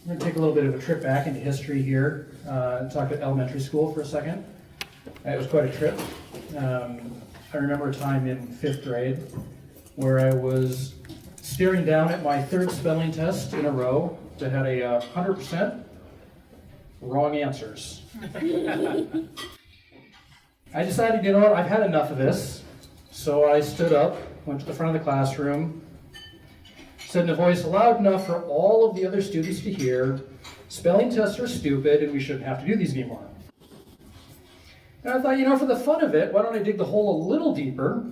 I'm going to take a little bit of a trip back into history here and talk about elementary school for a second. It was quite a trip. I remember a time in 5th grade where I was staring down at my 3rd spelling test in a row that had a 100% wrong answers. I decided, you know what, I've had enough of this. So I stood up, went to the front of the classroom, said in a voice loud enough for all of the other students to hear, spelling tests are stupid and we shouldn't have to do these anymore. And I thought, you know, for the fun of it, why don't I dig the hole a little deeper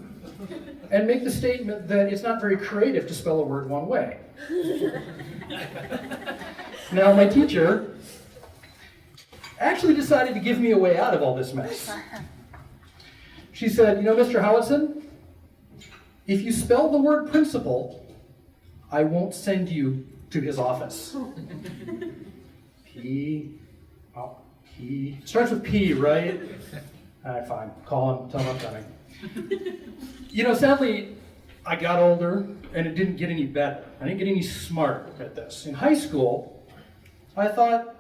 and make the statement that it's not very creative to spell a word one way. Now, my teacher actually decided to give me a way out of all this mess. She said, you know, Mr. Howitson, if you spell the word principal, I won't send you to his office. P, starts with P, right? All right, fine, call him, tell him I'm coming. You know, sadly, I got older and it didn't get any better. I didn't get any smarter at this. In high school, I thought,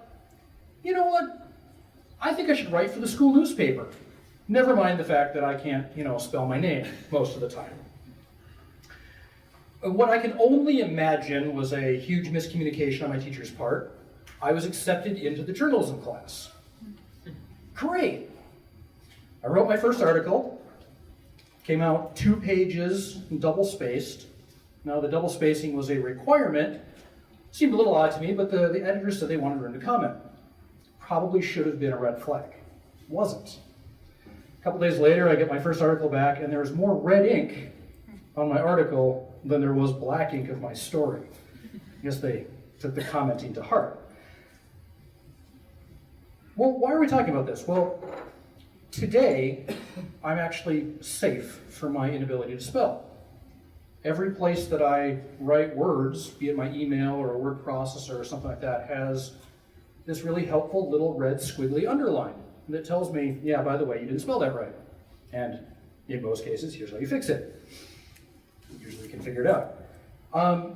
you know what? I think I should write for the school newspaper. Never mind the fact that I can't, you know, spell my name most of the time. What I can only imagine was a huge miscommunication on my teacher's part. I was accepted into the journalism class. Great. I wrote my first article, came out 2 pages, double-spaced. Now, the double spacing was a requirement. Seemed a little odd to me, but the editor said they wanted room to comment. Probably should have been a red flag. Wasn't. A couple days later, I get my first article back, and there was more red ink on my article than there was black ink of my story. I guess they took the commenting to heart. Well, why are we talking about this? Well, today, I'm actually safe for my inability to spell. Every place that I write words, be it my email or a word processor or something like that, has this really helpful little red squiggly underline that tells me, yeah, by the way, you didn't spell that right. And in most cases, here's how you fix it. Usually you can figure it out.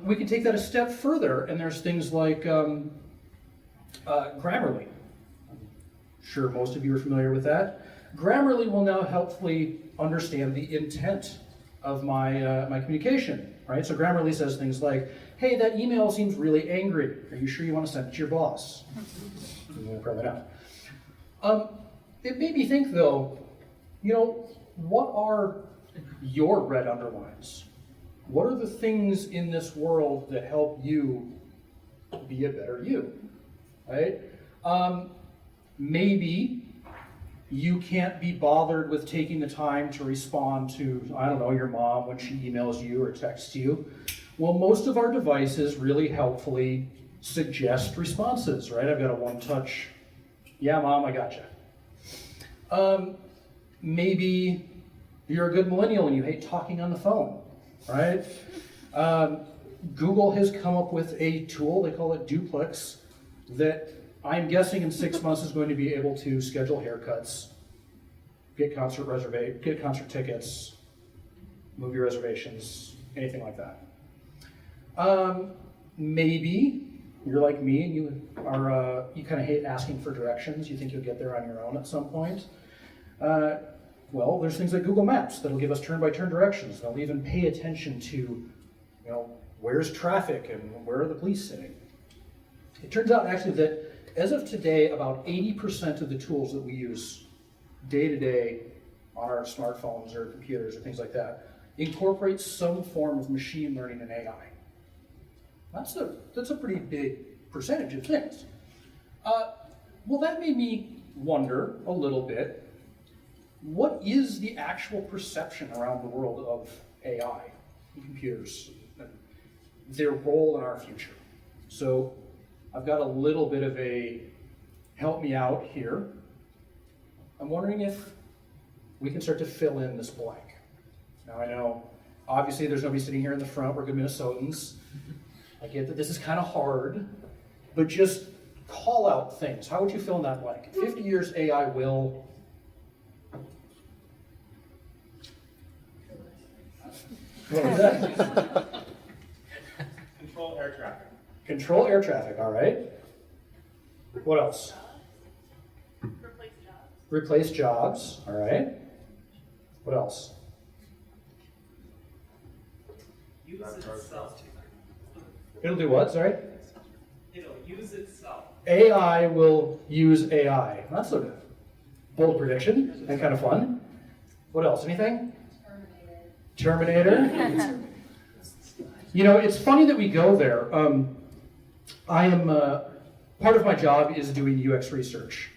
We can take that a step further, and there's things like Grammarly. I'm sure most of you are familiar with that. Grammarly will now helpfully understand the intent of my communication, right? So Grammarly says things like, hey, that email seems really angry. Are you sure you want to send it to your boss? Probably not. It made me think, though, you know, what are your red underlines? What are the things in this world that help you be a better you, right? Maybe you can't be bothered with taking the time to respond to, I don't know, your mom when she emails you or texts you. Well, most of our devices really helpfully suggest responses, right? I've got a one-touch, yeah, mom, I gotcha. Maybe you're a good millennial and you hate talking on the phone, right? Google has come up with a tool, they call it Duplex, that I'm guessing in 6 months is going to be able to schedule haircuts, get concert tickets, movie reservations, anything like that. Maybe you're like me and you kind of hate asking for directions. You think you'll get there on your own at some point. Well, there's things like Google Maps that'll give us turn-by-turn directions. They'll even pay attention to, you know, where's traffic and where are the police sitting. It turns out actually that as of today, about 80% of the tools that we use day to day on our smartphones or computers or things like that incorporate some form of machine learning and AI. That's a pretty big percentage of things. Well, that made me wonder a little bit, what is the actual perception around the world of AI and computers, and their role in our future? So I've got a little bit of a help me out here. I'm wondering if we can start to fill in this blank. Now I know, obviously there's nobody sitting here in the front, we're good Minnesotans. I get that this is kind of hard, but just call out things. How would you fill in that blank? In 50 years, AI will... What was that? Control air traffic. Control air traffic, all right. What else? Replace jobs. Replace jobs, all right. What else? Use itself. It'll do what, sorry? It'll use itself. AI will use AI. That's a bold prediction and kind of fun. What else? Anything? Terminator. You know, it's funny that we go there. I am, part of my job is doing UX research.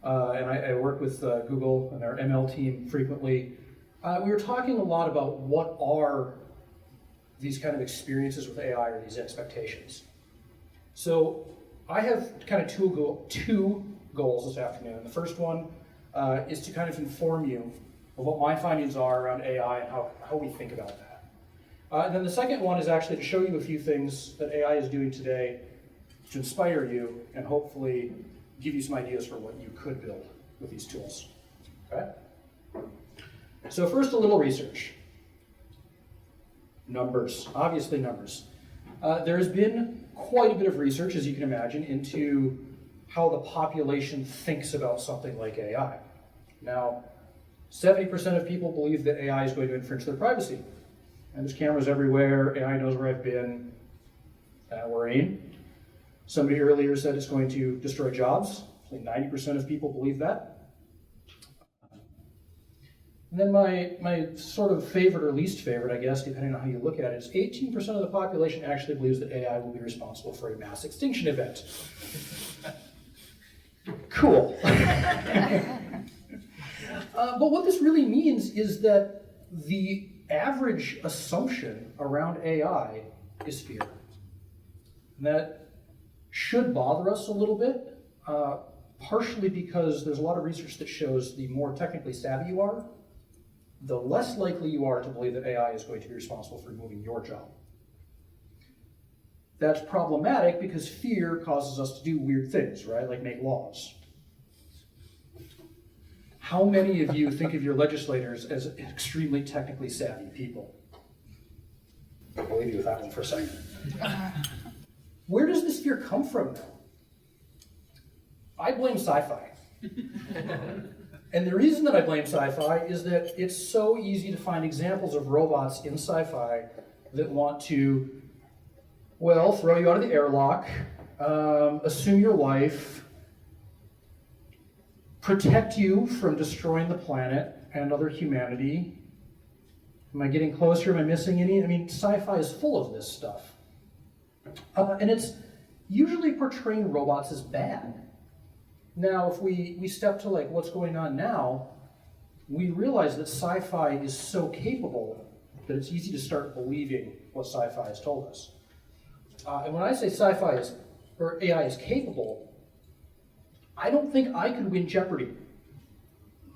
And I work with Google and our ML team frequently. We were talking a lot about what are these kind of experiences with AI or these expectations. So I have kind of two goals this afternoon. The first one is to kind of inform you of what my findings are around AI and how we think about that. And then the second one is actually to show you a few things that AI is doing today to inspire you and hopefully give you some ideas for what you could build with these tools. Okay? So first, a little research. Numbers, obviously numbers. There's been quite a bit of research, as you can imagine, into how the population thinks about something like AI. Now, 70% of people believe that AI is going to infringe their privacy. And there's cameras everywhere, AI knows where I've been, worrying. Somebody earlier said it's going to destroy jobs. I think 90% of people believe that. And then my sort of favorite or least favorite, I guess, depending on how you look at it, is 18% of the population actually believes that AI will be responsible for a mass extinction event. Cool. But what this really means is that the average assumption around AI is fear. And that should bother us a little bit, partially because there's a lot of research that shows the more technically savvy you are, the less likely you are to believe that AI is going to be responsible for removing your job. That's problematic because fear causes us to do weird things, right? Like make laws. How many of you think of your legislators as extremely technically savvy people? I'll leave you with that one for a second. Where does this fear come from, though? I blame sci-fi. And the reason that I blame sci-fi is that it's so easy to find examples of robots in sci-fi that want to, well, throw you out of the airlock, assume your life, protect you from destroying the planet and other humanity. Am I getting closer? Am I missing any? I mean, sci-fi is full of this stuff. And it's usually portraying robots as bad. Now, if we step to like what's going on now, we realize that sci-fi is so capable that it's easy to start believing what sci-fi has told us. And when I say sci-fi is, or AI is capable, I don't think I could win Jeopardy.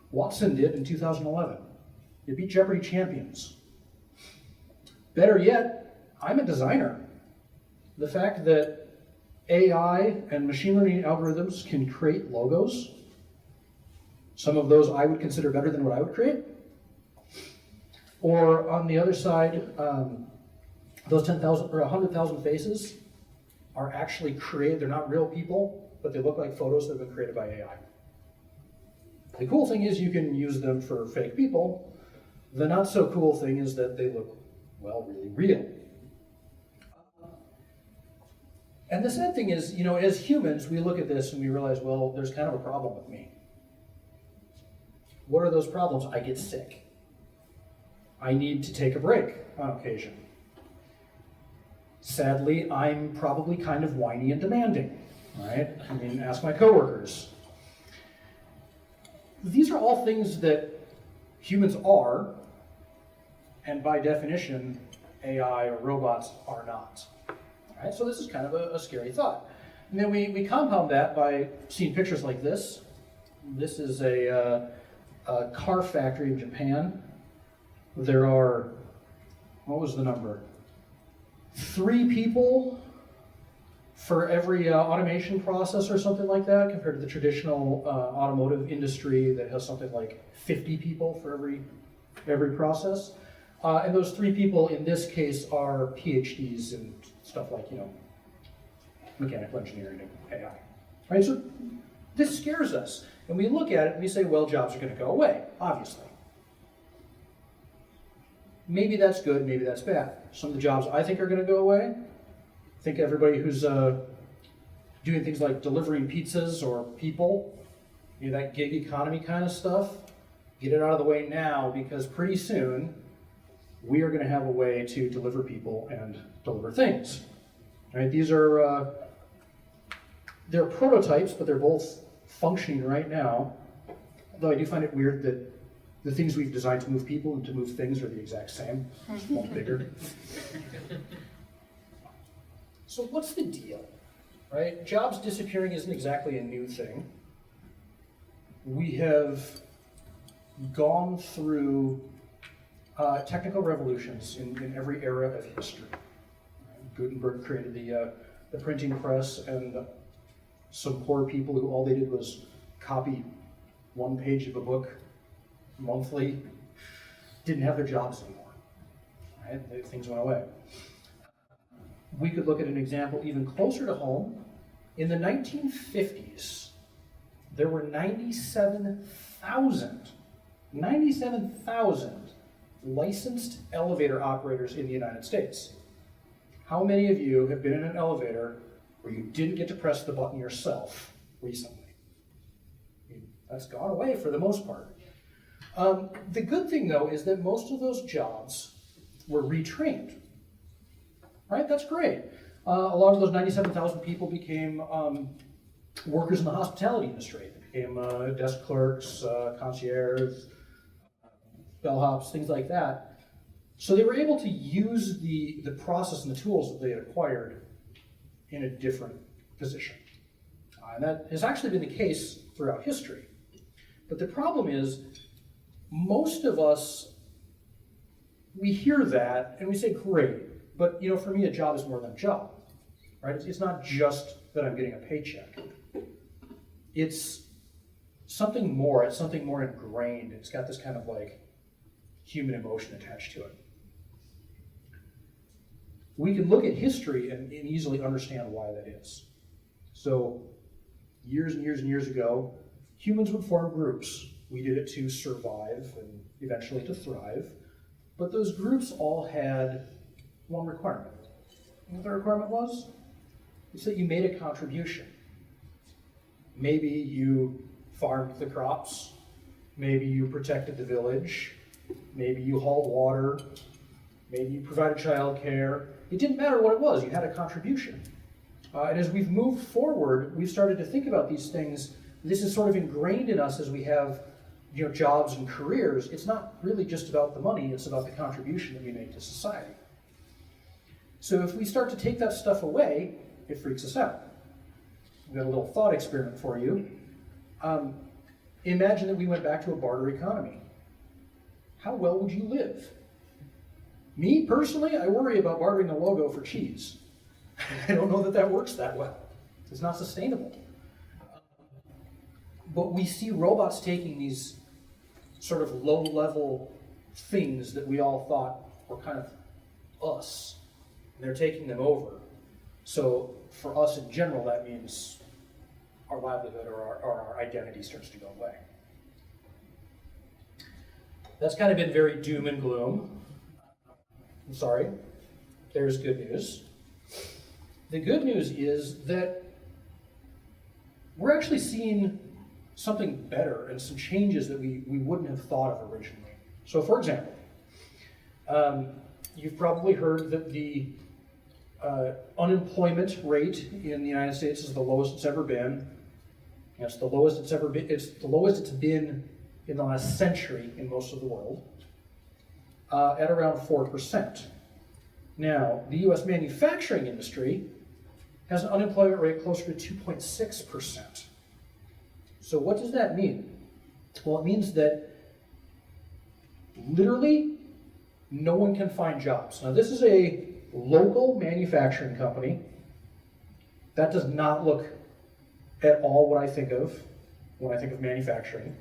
Watson did in 2011. It beat Jeopardy champions. Better yet, I'm a designer. The fact that AI and machine learning algorithms can create logos, some of those I would consider better than what I would create. Or on the other side, those 10,000 or 100,000 faces are actually created. They're not real people, but they look like photos that have been created by AI. The cool thing is you can use them for fake people. The not so cool thing is that they look, well, really real. And the sad thing is, you know, as humans, we look at this and we realize, well, there's kind of a problem with me. What are those problems? I get sick. I need to take a break on occasion. Sadly, I'm probably kind of whiny and demanding, right? I mean, ask my coworkers. These are all things that humans are, and by definition, AI or robots are not. Right? So this is kind of a scary thought. And then we compound that by seeing pictures like this. This is a car factory in Japan. There are, what was the number? 3 people for every automation process or something like that, compared to the traditional automotive industry that has something like 50 people for every process. And those 3 people in this case are PhDs in stuff like, you know, mechanical engineering and AI. right? So this scares us. And we look at it and we say, well, jobs are going to go away, obviously. Maybe that's good, maybe that's bad. Some of the jobs I think are going to go away. I think everybody who's doing things like delivering pizzas or people, that gig economy kind of stuff, get it out of the way now, because pretty soon we are going to have a way to deliver people and deliver things. Right? These are they're prototypes, but they're both functioning right now. Though I do find it weird that the things we've designed to move people and to move things are the exact same, just one bigger. So what's the deal? Right? Jobs disappearing isn't exactly a new thing. We have gone through technical revolutions in every era of history. Gutenberg created the printing press, and some poor people who all they did was copy one page of a book monthly didn't have their jobs anymore. Right? Things went away. We could look at an example even closer to home. In the 1950s, there were 97,000 licensed elevator operators in the United States. How many of you have been in an elevator where you didn't get to press the button yourself recently? That's gone away for the most part. The good thing, though, is that most of those jobs were retrained. Right? That's great. A lot of those 97,000 people became workers in the hospitality industry. They became desk clerks, concierge, bellhops, things like that. So they were able to use the process and the tools that they had acquired in a different position. And that has actually been the case throughout history. But the problem is, most of us, we hear that and we say, great, but for me a job is more than a job, right? It's not just that I'm getting a paycheck. It's something more, it's something more ingrained. It's got this kind of like human emotion attached to it. We can look at history and easily understand why that is. So years and years and years ago, humans would form groups. We did it to survive and eventually to thrive. But those groups all had one requirement. You know what the requirement was? It's that you made a contribution. Maybe you farmed the crops. Maybe you protected the village. Maybe you hauled water. Maybe you provided childcare. It didn't matter what it was, you had a contribution. And as we've moved forward, we've started to think about these things. This is sort of ingrained in us as we have jobs and careers. It's not really just about the money, it's about the contribution that we make to society. So if we start to take that stuff away, it freaks us out. We've got a little thought experiment for you. Imagine that we went back to a barter economy. How well would you live? Me, personally, I worry about bartering the logo for cheese. I don't know that that works that well. It's not sustainable. But we see robots taking these sort of low-level things that we all thought were kind of us, and they're taking them over. So for us in general, that means our livelihood or our identity starts to go away. That's kind of been very doom and gloom. I'm sorry, there's good news. The good news is that we're actually seeing something better and some changes that we wouldn't have thought of originally. So for example, you've probably heard that the unemployment rate in the United States is the lowest it's ever been. And it's the lowest it's ever been. It's the lowest it's been in the last century in most of the world, at around 4%. Now, the U.S. manufacturing industry has an unemployment rate closer to 2.6%. So what does that mean? Well, it means that literally no one can find jobs. Now, this is a local manufacturing company. That does not look at all what I think of when I think of manufacturing.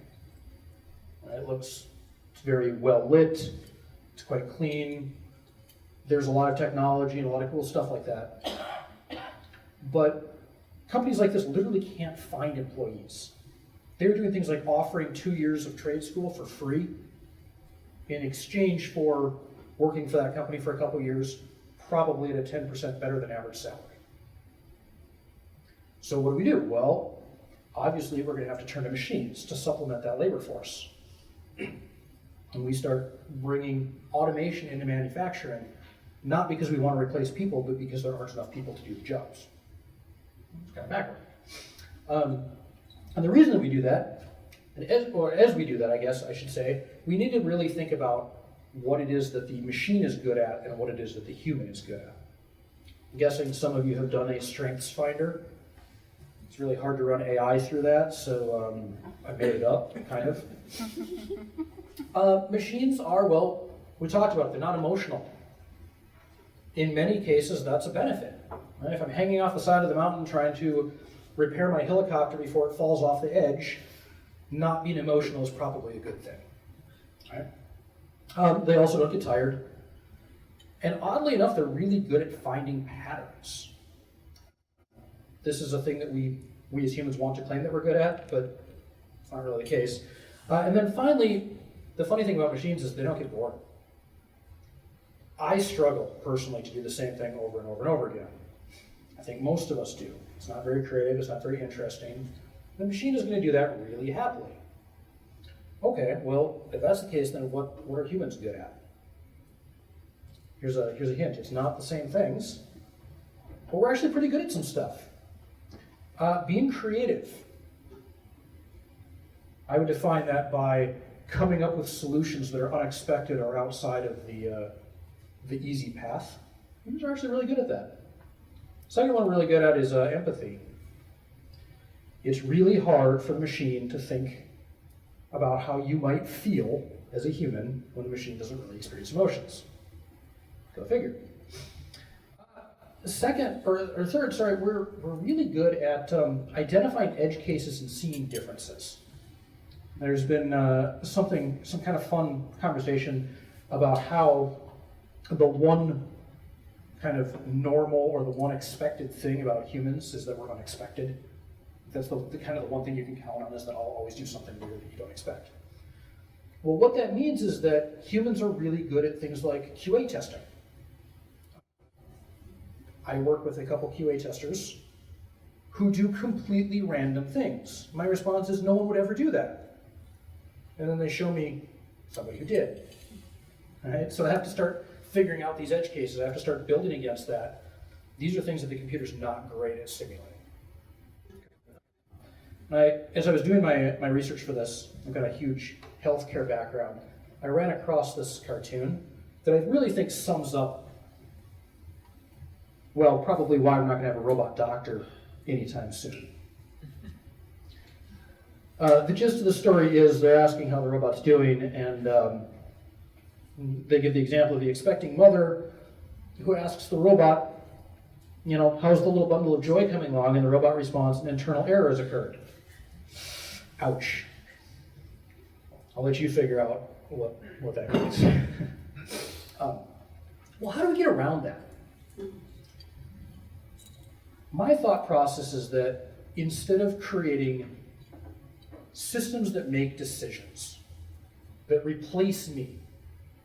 It looks, it's very well lit, it's quite clean, there's a lot of technology and a lot of cool stuff like that. But companies like this literally can't find employees. They were doing things like offering 2 years of trade school for free in exchange for working for that company for a couple years, probably at a 10% better than average salary. So what do? Well, obviously we're going to have to turn to machines to supplement that labor force. And we start bringing automation into manufacturing, not because we want to replace people, but because there aren't enough people to do the jobs. It's kind of backward. And the reason that we do that, as we do that, I guess I should say, we need to really think about what it is that the machine is good at and what it is that the human is good at. I'm guessing some of you have done a strengths finder. It's really hard to run AI through that, so I made it up, kind of. Machines are, well, we talked about it, they're not emotional. In many cases, that's a benefit. Right? If I'm hanging off the side of the mountain trying to repair my helicopter before it falls off the edge, not being emotional is probably a good thing. Right? They also don't get tired. And oddly enough, they're really good at finding patterns. This is a thing that we as humans want to claim that we're good at, but it's not really the case. And then finally, the funny thing about machines is they don't get bored. I struggle personally to do the same thing over and over and over again. I think most of us do. It's not very creative, it's not very interesting. The machine is going to do that really happily. Okay, well, if that's the case, then what are humans good at? Here's a hint. It's not the same things, but we're actually pretty good at some stuff. Being creative. I would define that by coming up with solutions that are unexpected or outside of the easy path. Humans are actually really good at that. Second one we're really good at is empathy. It's really hard for the machine to think about how you might feel as a human when the machine doesn't really experience emotions. Go figure. Third, we're really good at identifying edge cases and seeing differences. There's been some kind of fun conversation about how the one kind of normal or the one expected thing about humans is that we're unexpected. That's the kind of the one thing you can count on is that I'll always do something weird that you don't expect. Well, what that means is that humans are really good at things like QA testing. I work with a couple QA testers who do completely random things. My response is, no one would ever do that. And then they show me somebody who did. All right? So I have to start figuring out these edge cases. I have to start building against that. These are things that the computer's not great at simulating. As I was doing my research for this, I've got a huge healthcare background. I ran across this cartoon that I really think sums up, well, probably why we're not going to have a robot doctor anytime soon. The gist of the story is they're asking how the robot's doing, and they give the example of the expecting mother who asks the robot, how's the little bundle of joy coming along? And the robot responds, an internal error has occurred. Ouch. I'll let you figure out what that means. Well, how do we get around that? My thought process is that instead of creating systems that make decisions, that replace me,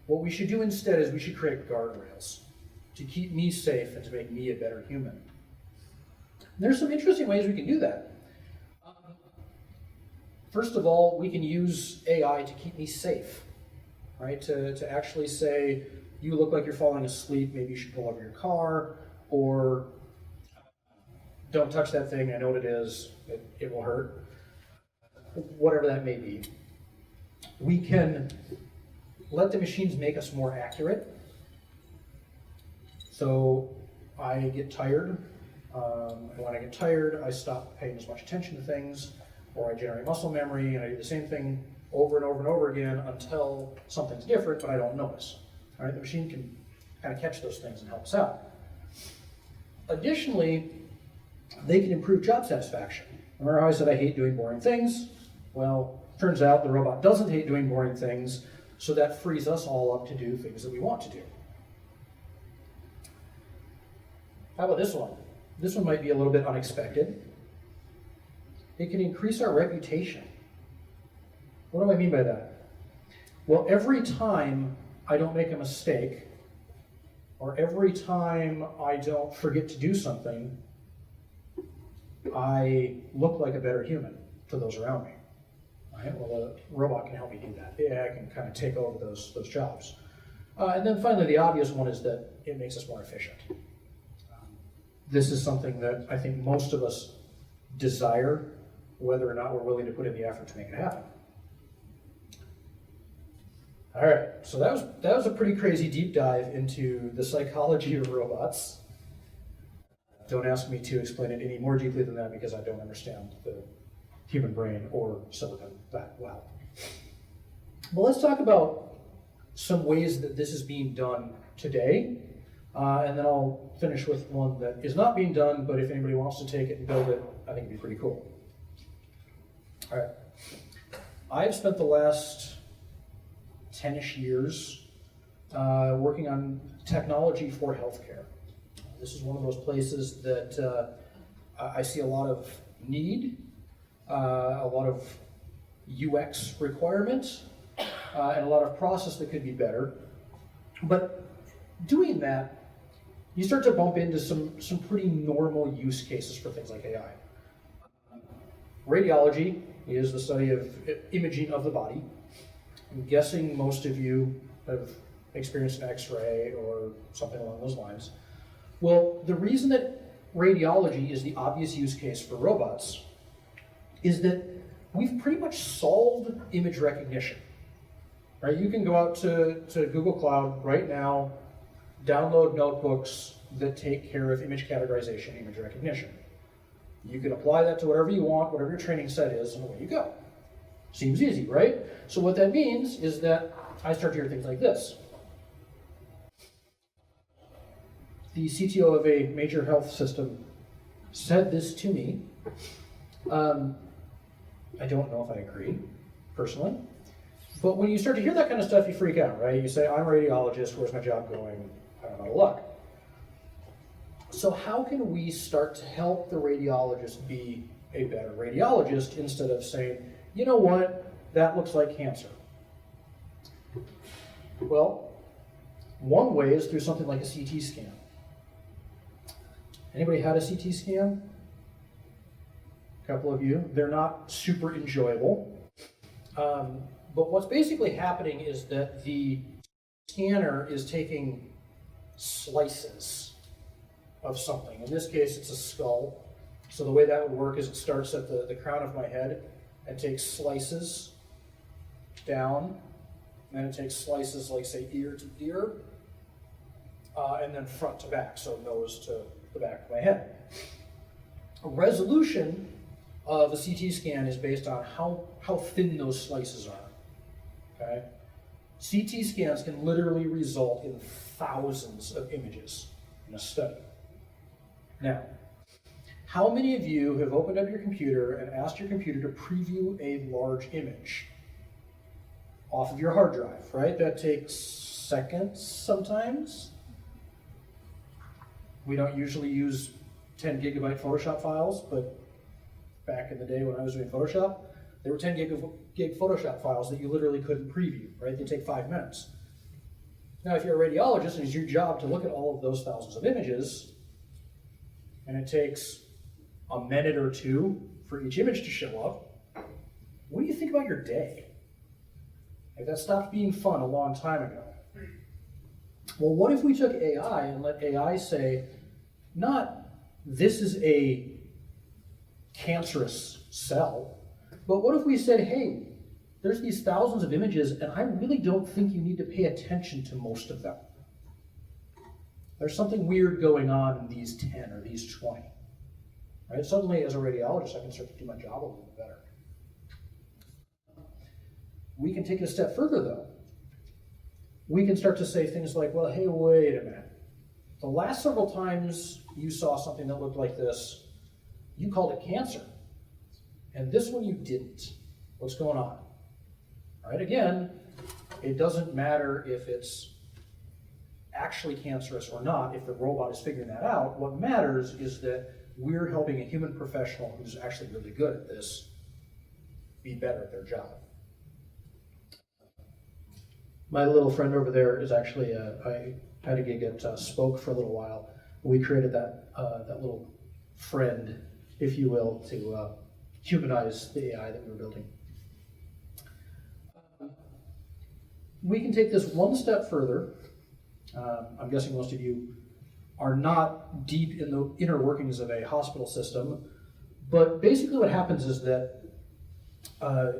what we should do instead is we should create guardrails to keep me safe and to make me a better human. And there's some interesting ways we can do that. First of all, we can use AI to keep me safe, right? To actually say, you look like you're falling asleep, maybe you should pull over your car, or don't touch that thing, I know what it is, it will hurt. Whatever that may be. We can let the machines make us more accurate. So I get tired, and when I get tired, I stop paying as much attention to things, or I generate muscle memory, and I do the same thing over and over and over again until something's different, but I don't notice. All right, the machine can kind of catch those things and help us out. Additionally, they can improve job satisfaction. Remember how I said I hate doing boring things? Well, turns out the robot doesn't hate doing boring things, so that frees us all up to do things that we want to do. How about this one? This one might be a little bit unexpected. It can increase our reputation. What do I mean by that? Well, every time I don't make a mistake, or every time I don't forget to do something, I look like a better human to those around me. Right? Well, a robot can help me do that. Yeah, I can kind of take over those jobs. And then finally, the obvious one is that it makes us more efficient. This is something that I think most of us desire, whether or not we're willing to put in the effort to make it happen. All right, so that was a pretty crazy deep dive into the psychology of robots. Don't ask me to explain it any more deeply than that because I don't understand the human brain or silicon that well. Well, let's talk about some ways that this is being done today, and then I'll finish with one that is not being done, but if anybody wants to take it and build it, I think it'd be pretty cool. All right, I've spent the last 10-ish years working on technology for healthcare. This is one of those places that I see a lot of need, a lot of UX requirements, and a lot of process that could be better. But doing that, you start to bump into some pretty normal use cases for things like AI. Radiology is the study of imaging of the body. I'm guessing most of you have experienced an X-ray or something along those lines. Well, the reason that radiology is the obvious use case for robots is that we've pretty much solved image recognition. Right? You can go out to Google Cloud right now, download notebooks that take care of image categorization, image recognition. You can apply that to whatever you want, whatever your training set is, and away you go. Seems easy, right? So what that means is that I start to hear things like this. The CTO of a major health system said this to me. I don't know if I agree, personally. But when you start to hear that kind of stuff, you freak out, right? You say, I'm a radiologist, where's my job going? I don't know luck. So how can we start to help the radiologist be a better radiologist instead of saying, you know what, that looks like cancer? Well, one way is through something like a CT scan. Anybody had a CT scan? A couple of you. They're not super enjoyable. But what's basically happening is that the scanner is taking slices of something. In this case, it's a skull. So the way that would work is it starts at the crown of my head and takes slices down. And then it takes slices like, say, ear to ear, and then front to back, so nose to the back of my head. A resolution of a CT scan is based on how thin those slices are. Okay? CT scans can literally result in thousands of images in a study. Now, how many of you have opened up your computer and asked your computer to preview a large image off of your hard drive, right? That takes seconds sometimes. We don't usually use 10 gigabyte Photoshop files, but back in the day when I was doing Photoshop, there were 10 gig Photoshop files that you literally couldn't preview, right? They take 5 minutes. Now, if you're a radiologist and it's your job to look at all of those thousands of images, and it takes a minute or two for each image to show up, what do you think about your day? Like, that stopped being fun a long time ago. Well, what if we took AI and let AI say, not this is a cancerous cell, but what if we said, hey, there's these thousands of images and I really don't think you need to pay attention to most of them. There's something weird going on in these 10 or these 20. Right? Suddenly, as a radiologist, I can start to do my job a little bit better. We can take it a step further, though. We can start to say things like, well, hey, wait a minute. The last several times you saw something that looked like this, you called it cancer. And this one you didn't. What's going on? All right, again, it doesn't matter if it's actually cancerous or not, if the robot is figuring that out. What matters is that we're helping a human professional who's actually really good at this be better at their job. My little friend over there is actually, I had a gig at Spoke for a little while. We created that little friend, if you will, to humanize the AI that we were building. We can take this one step further. I'm guessing most of you are not deep in the inner workings of a hospital system, but basically what happens is that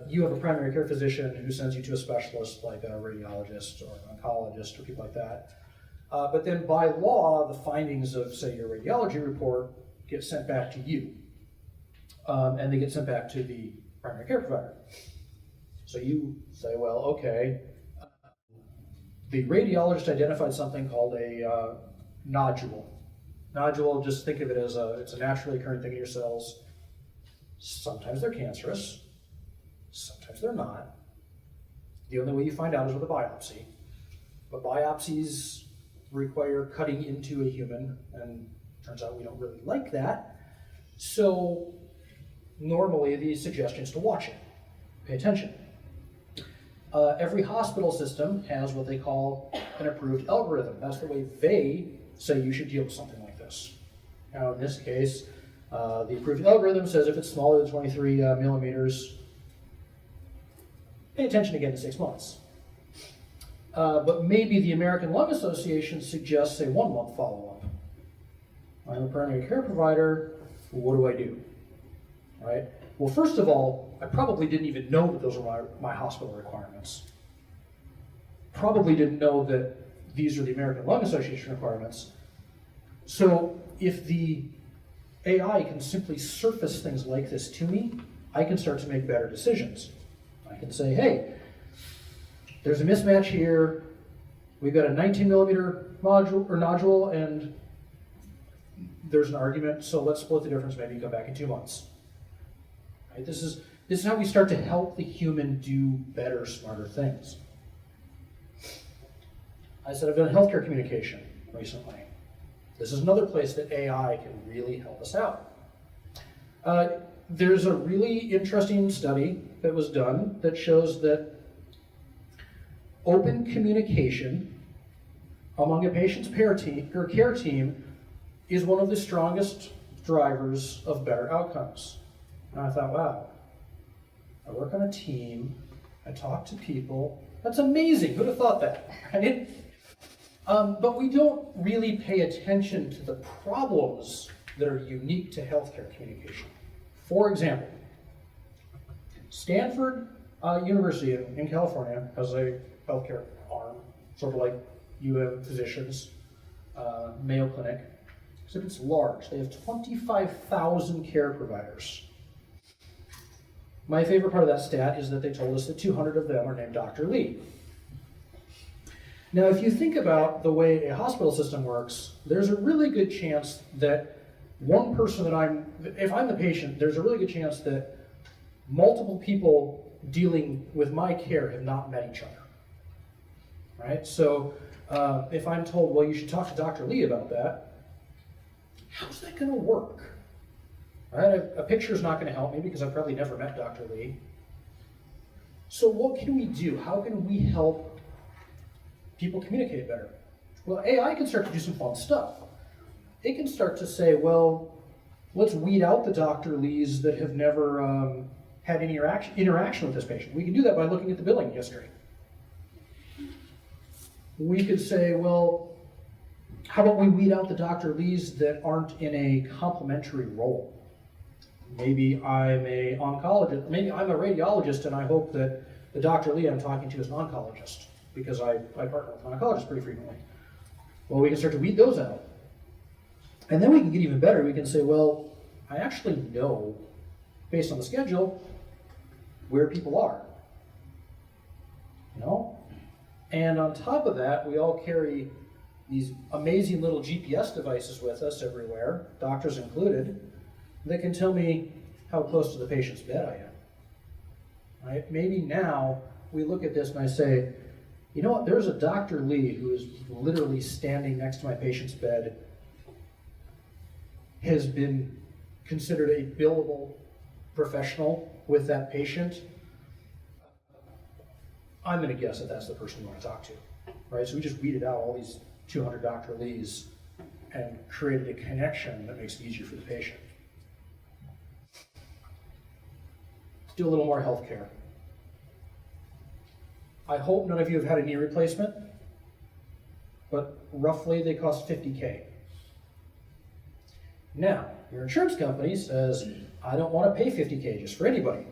you have a primary care physician who sends you to a specialist like a radiologist or an oncologist or people like that. But then by law, the findings of, say, your radiology report get sent back to you. And they get sent back to the primary care provider. So you say, well, okay, the radiologist identified something called a nodule. Nodule, just think of it as it's a naturally occurring thing in your cells. Sometimes they're cancerous, sometimes they're not. The only way you find out is with a biopsy. But biopsies require cutting into a human, and turns out we don't really like that. So normally the suggestion is to watch it, pay attention. Every hospital system has what they call an approved algorithm. That's the way they say you should deal with something like this. Now in this case, the approved algorithm says if it's smaller than 23 millimeters, pay attention again in 6 months. But maybe the American Lung Association suggests a 1-month follow-up. I'm a primary care provider, what do I do? Right? Well, first of all, I probably didn't even know that those were my hospital requirements. Probably didn't know that these are the American Lung Association requirements. So if the AI can simply surface things like this to me, I can start to make better decisions. I can say, hey, there's a mismatch here. We've got a 19 millimeter nodule, and there's an argument, so let's split the difference, maybe come back in 2 months. Right? This is how we start to help the human do better, smarter things. I said I've done healthcare communication recently. This is another place that AI can really help us out. There's a really interesting study that was done that shows that open communication among a patient's care team is one of the strongest drivers of better outcomes. And I thought, wow, I work on a team, I talk to people, that's amazing, who'd have thought that, right? But we don't really pay attention to the problems that are unique to healthcare communication. For example, Stanford University in California has a healthcare arm, sort of like you have physicians, Mayo Clinic, except it's large. They have 25,000 care providers. My favorite part of that stat is that they told us that 200 of them are named Dr. Lee. Now, if you think about the way a hospital system works, there's a really good chance that one person if I'm the patient, there's a really good chance that multiple people dealing with my care have not met each other, right? So if I'm told, well, you should talk to Dr. Lee about that, how's that gonna work? Right? A picture is not gonna help me because I've probably never met Dr. Lee. So what can we do? How can we help people communicate better? Well, AI can start to do some fun stuff. It can start to say, well, let's weed out the Dr. Lees that have never had any interaction with this patient. We can do that by looking at the billing history. We could say, well, how about we weed out the Dr. Lees that aren't in a complementary role? Maybe I'm a oncologist, maybe I'm a radiologist, and I hope that the Dr. Lee I'm talking to is an oncologist, because I partner with an oncologist pretty frequently. Well, we can start to weed those out. And then we can get even better. We can say, well, I actually know, based on the schedule, where people are. You know? And on top of that, we all carry these amazing little GPS devices with us everywhere, doctors included, that can tell me how close to the patient's bed I am. Right? Maybe now we look at this and I say, you know what, there's a Dr. Lee who is literally standing next to my patient's bed, has been considered a billable professional with that patient, I'm going to guess that that's the person you want to talk to, right? So we just weeded out all these 200 Dr. Lees and created a connection that makes it easier for the patient. Let's do a little more healthcare. I hope none of you have had a knee replacement, but roughly they cost $50K. Now, your insurance company says, I don't want to pay $50K just for anybody.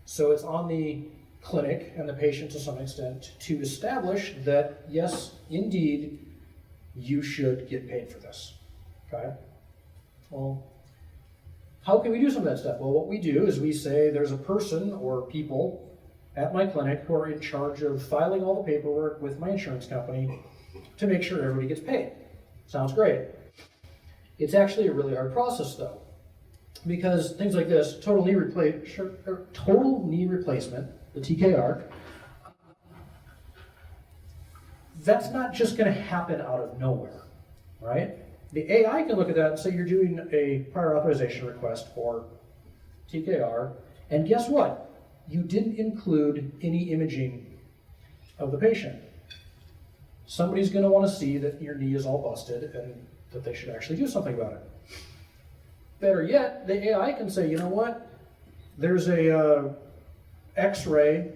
So it's on the clinic and the patient to some extent to establish that, yes, indeed, you should get paid for this, okay? Well, how can we do some of that stuff? Well, what we do is we say there's a person or people at my clinic who are in charge of filing all the paperwork with my insurance company to make sure everybody gets paid. Sounds great. It's actually a really hard process though, because things like this, total knee replacement, the TKR, that's not just going to happen out of nowhere, right? The AI can look at that and say you're doing a prior authorization request for TKR, and guess what? You didn't include any imaging of the patient. Somebody's going to want to see that your knee is all busted and that they should actually do something about it. Better yet, the AI can say, you know what? There's a X-ray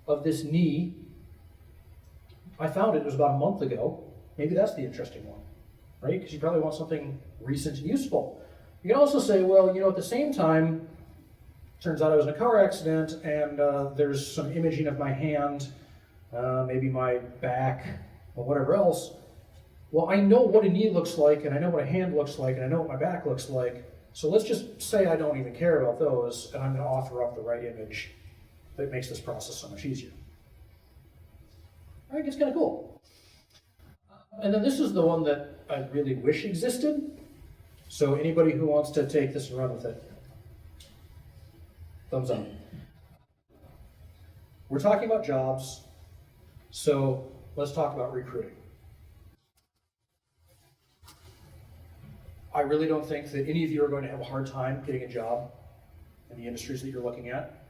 of this knee. I found it was about a month ago. Maybe that's the interesting one, right? Because you probably want something recent and useful. You can also say, well, you know, at the same time, turns out I was in a car accident and there's some imaging of my hand, maybe my back, or whatever else. Well, I know what a knee looks like, and I know what a hand looks like, and I know what my back looks like. So let's just say I don't even care about those, and I'm going to offer up the right image that makes this process so much easier. All right, it's kind of cool. And then this is the one that I really wish existed. So anybody who wants to take this and run with it, thumbs up. We're talking about jobs, so let's talk about recruiting. I really don't think that any of you are going to have a hard time getting a job in the industries that you're looking at.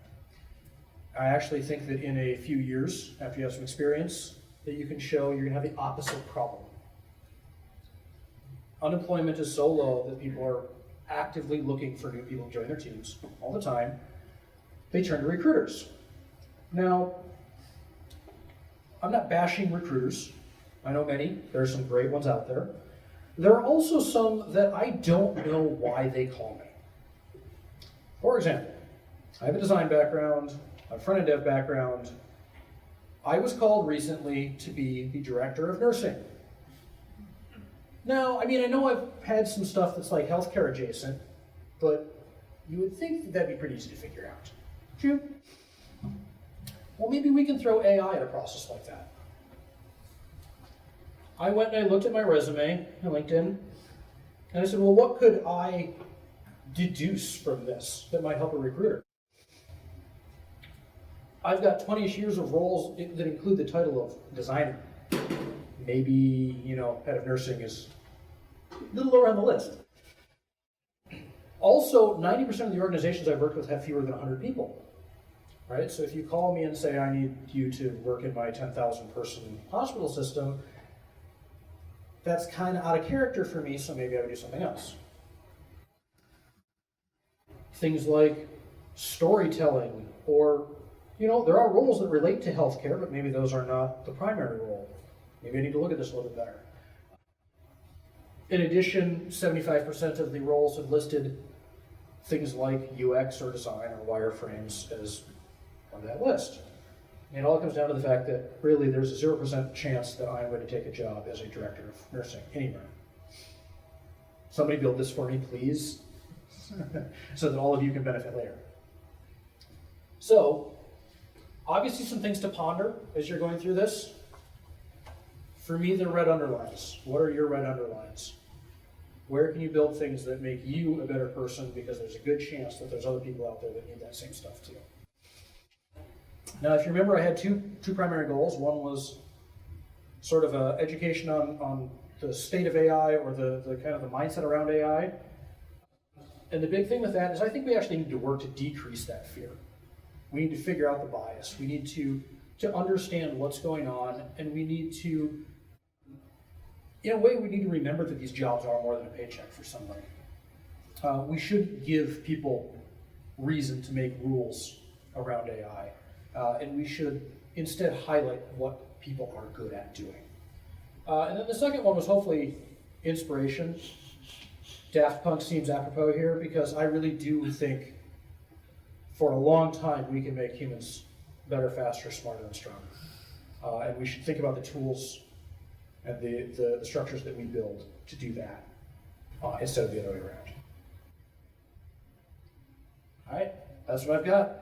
I actually think that in a few years, after you have some experience, that you can show you're going to have the opposite problem. Unemployment is so low that people are actively looking for new people to join their teams all the time. They turn to recruiters. Now, I'm not bashing recruiters. I know many. There are some great ones out there. There are also some that I don't know why they call me. For example, I have a design background, a front-end dev background. I was called recently to be the director of nursing. Now, I mean, I know I've had some stuff that's like healthcare adjacent, but you would think that that'd be pretty easy to figure out. True? Well, maybe we can throw AI at a process like that. I went and I looked at my resume on LinkedIn, and I said, well, what could I deduce from this that might help a recruiter? I've got 20-ish years of roles that include the title of designer. Maybe, you know, head of nursing is a little lower on the list. Also, 90% of the organizations I've worked with have fewer than 100 people, right? So if you call me and say, I need you to work in my 10,000 person hospital system, that's kind of out of character for me, so maybe I would do something else. Things like storytelling, or, you know, there are roles that relate to healthcare, but maybe those are not the primary role. Maybe I need to look at this a little bit better. In addition, 75% of the roles have listed things like UX or design or wireframes as on that list. And it all comes down to the fact that really there's a 0% chance that I'm going to take a job as a director of nursing anywhere. Somebody build this for me, please, so that all of you can benefit later. So, obviously some things to ponder as you're going through this. For me, they're red underlines. What are your red underlines? Where can you build things that make you a better person, because there's a good chance that there's other people out there that need that same stuff too. Now, if you remember, I had two primary goals. One was sort of education on the state of AI, or the kind of the mindset around AI. And the big thing with that is I think we actually need to work to decrease that fear. We need to figure out the bias. We need to understand what's going on, and we need to, in a way, we need to remember that these jobs are more than a paycheck for somebody. We should give people reason to make rules around AI, and we should instead highlight what people are good at doing. And then the second one was hopefully inspiration. Daft Punk seems apropos here because I really do think for a long time we can make humans better, faster, smarter, and stronger. And we should think about the tools and the structures that we build to do that instead of the other way around. All right, that's what I've got.